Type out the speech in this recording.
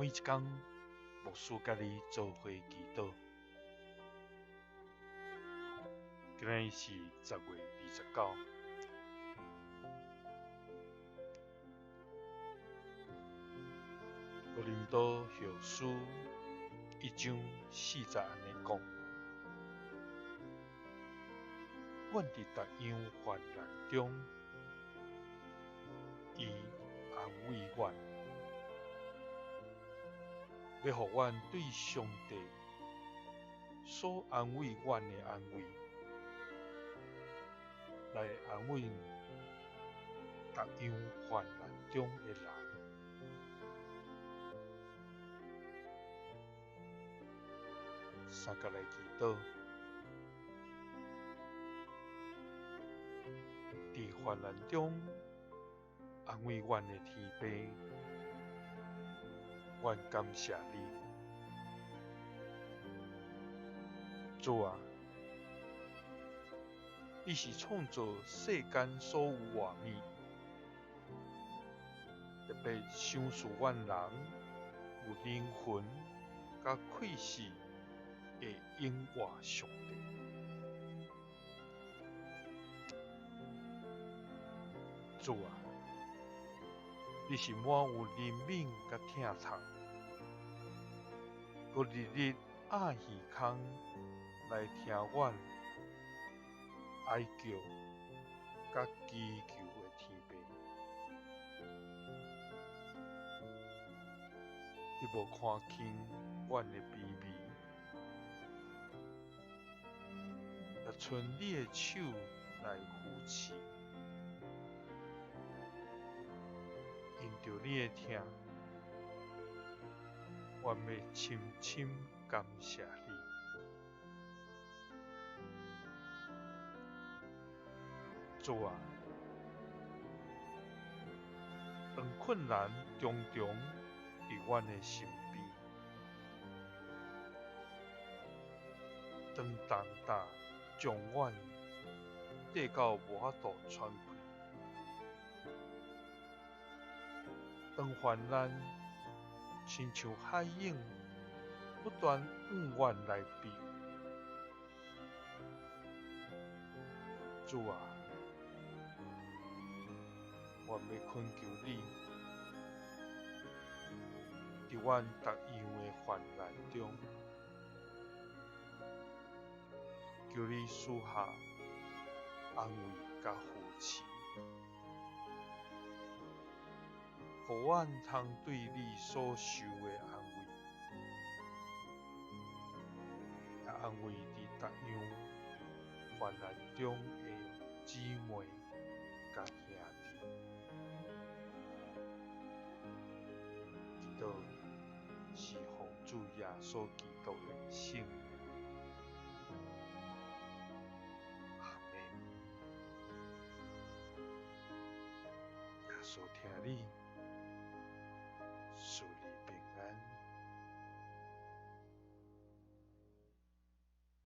每一天，牧师甲你做伙祈祷。今日是10月29。哥林多后书1章40安尼讲：阮伫逐样患难中，伊安慰阮，要互阮对上帝所安慰阮的安慰，来安慰逐样患难中的人。三甲来祈祷，伫患难中安慰阮的天父，阮感谢你，主啊！你是创造世间所有活物，特别想使阮人有灵魂甲气势的永活上帝。主啊！你是满有怜悯甲疼痛，佮日日暗耳孔来听阮哀叫甲祈求的天父。你无看轻阮的卑微，也伸你的手来扶持。因着你的疼，阮要深深感谢你。主啊！当困难重重伫阮的身边，当重担将阮缀到无法度喘气，当患难亲像海涌不断往阮来逼，主啊！阮要恳求你，伫阮逐样的患难中，求你赐下安慰甲扶持，互阮通对你所受的安慰，也安慰伫逐样患难中的姊妹甲兄弟。祈祷是奉主耶稣基督的圣名。阿们。耶稣听你。